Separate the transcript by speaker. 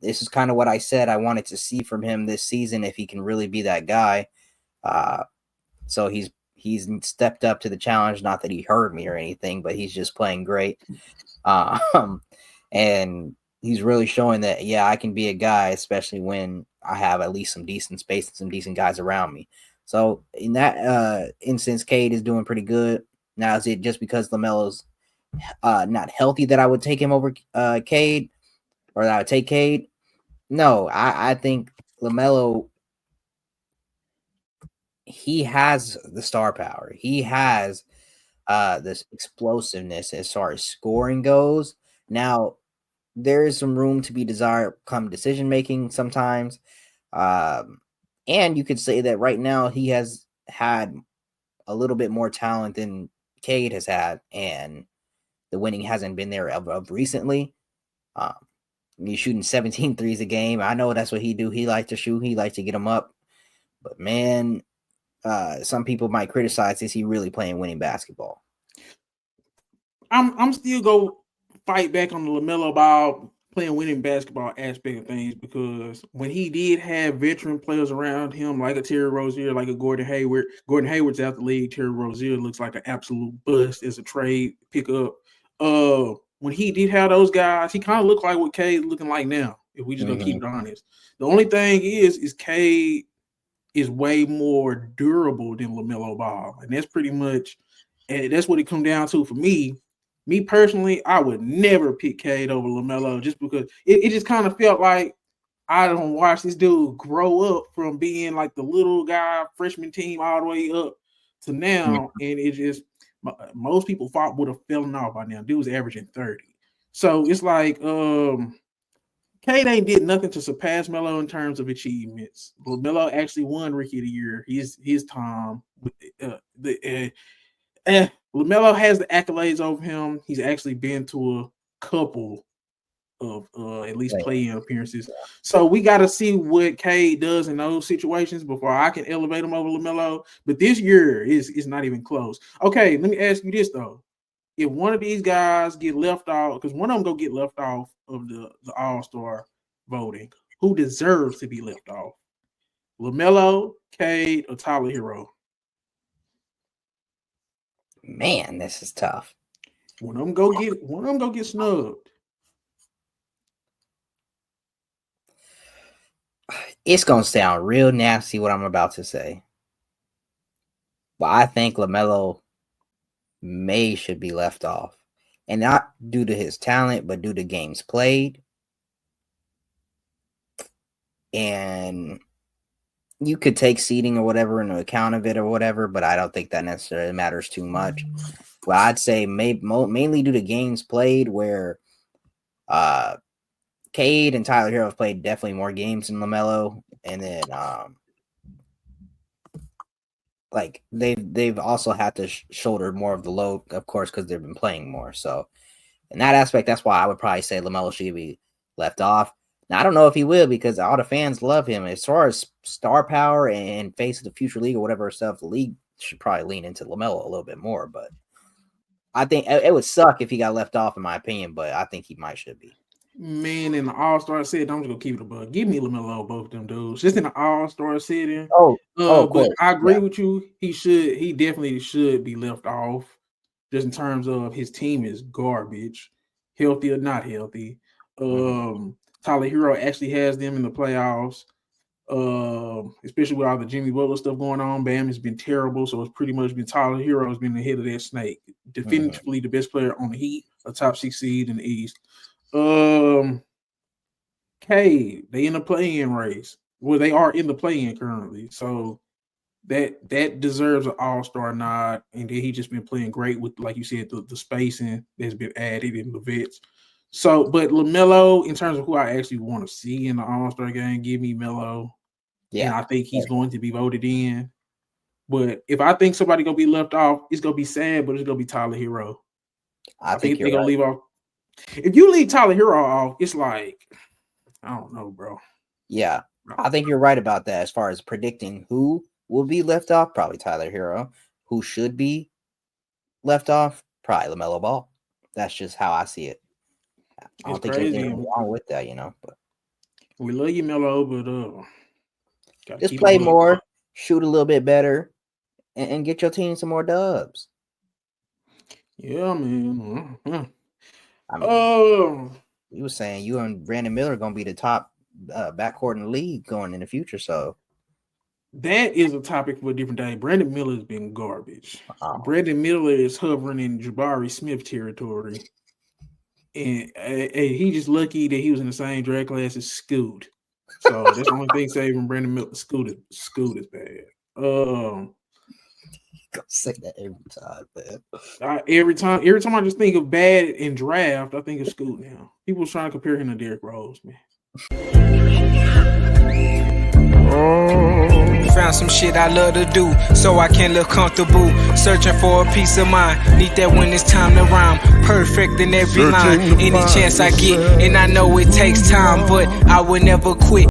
Speaker 1: this is kind of what I said I wanted to see from him this season if he can really be that guy. So he's stepped up to the challenge. Not that he hurt me or anything, but he's just playing great. And he's really showing that, yeah, I can be a guy, especially when I have at least some decent space and some decent guys around me. So in that instance, Cade is doing pretty good. Now, is it just because LaMelo's not healthy that I would take him over Cade, or that I would take Cade? No, I think LaMelo, he has the star power. He has this explosiveness as far as scoring goes. Now, there is some room to be desired come decision making sometimes. And you could say that right now he has had a little bit more talent than Cade has had, and the winning hasn't been there of recently. Um, he's shooting 17 threes a game. I know that's what he do. He likes to shoot. He likes to get them up. But man, some people might criticize, is he really playing winning basketball?
Speaker 2: I'm still go fight back on the LaMelo Ball playing winning basketball aspect of things, because when he did have veteran players around him like a Terry Rozier, like a Gordon Hayward's out the league. Terry Rozier looks like an absolute bust as a trade pickup. When he did have those guys, he kind of looked like what Cade looking like now. If we just gonna keep it honest, the only thing is Cade is way more durable than LaMelo Ball, and that's pretty much, and that's what it come down to for me. Me personally, I would never pick Cade over LaMelo, just because it just kind of felt like I don't watch this dude grow up from being like the little guy freshman team all the way up to now, and it just, most people thought would have fallen off by now. Dude's averaging 30, so it's like Cade ain't did nothing to surpass Melo in terms of achievements. But Melo actually won Rookie of the Year. His time. LaMelo has the accolades over him. He's actually been to a couple of at least play-in appearances. So we got to see what Cade does in those situations before I can elevate him over LaMelo. But this year is not even close. Okay, let me ask you this though: if one of these guys get left off, because one of them go get left off of the All-Star voting, who deserves to be left off? LaMelo, Cade, or Tyler Hero?
Speaker 1: Man, this is tough.
Speaker 2: One of them go get snubbed.
Speaker 1: It's gonna sound real nasty what I'm about to say, but I think LaMelo should be left off, and not due to his talent, but due to games played. And you could take seeding or whatever into account of it or whatever, but I don't think that necessarily matters too much. Well, I'd say mainly due to games played, where Cade and Tyler Hero have played definitely more games than LaMelo, and then like they've also had to shoulder more of the load, of course, because they've been playing more. So in that aspect, that's why I would probably say LaMelo should be left off. Now, I don't know if he will, because all the fans love him. As far as star power and face of the future league or whatever stuff, the league should probably lean into LaMelo a little bit more. But I think it would suck if he got left off, in my opinion, but I think he should be.
Speaker 2: Man, in the All-Star setting, I'm just gonna keep it a bug. Give me LaMelo, both them dudes. Just in the All-Star setting. But I agree with you. He definitely should be left off, just in terms of his team is garbage, healthy or not healthy. Tyler Hero actually has them in the playoffs. Especially with all the Jimmy Butler stuff going on. Bam has been terrible, so it's pretty much been Tyler Hero has been the head of that snake. Definitively the best player on the Heat, a top 6 seed in the East. Cade, they in the play-in race. Well, they are in the play-in currently, so that deserves an All-Star nod. And then he just been playing great with, like you said, the spacing that's been added in the vets. So, but LaMelo, in terms of who I actually want to see in the All-Star game, give me Melo. Yeah, and I think he's going to be voted in. But if I think somebody gonna be left off, it's gonna be sad, but it's gonna be Tyler Hero. I think they're gonna leave off. If you leave Tyler Hero off, it's like, I don't know, bro.
Speaker 1: Yeah, I think you're right about that. As far as predicting who will be left off, probably Tyler Hero. Who should be left off? Probably LaMelo Ball. That's just how I see it. I don't think there's anything wrong with that, But
Speaker 2: We love you, Melo, but gotta
Speaker 1: Just
Speaker 2: keep
Speaker 1: play
Speaker 2: it up.
Speaker 1: more, shoot a little bit better, and get your team some more dubs.
Speaker 2: Yeah, man.
Speaker 1: I mean, he was saying you and Brandon Miller are gonna be the top backcourt in the league going in the future. So
Speaker 2: that is a topic for a different day. Brandon Miller has been garbage. Brandon Miller is hovering in Jabari Smith territory. And he just lucky that he was in the same draft class as Scoot. So that's the only thing saving Brandon Miller. Scoot is bad.
Speaker 1: Go say that every time, man.
Speaker 2: Every time I just think of bad in draft, I think of Scoot now. People trying to compare him to Derrick Rose, man.
Speaker 3: Found some shit I love to do, so I can live comfortable. Searching for a peace of mind, need that when it's time to rhyme. Perfect in every line, any chance I get, and I know it takes time, but I would never quit.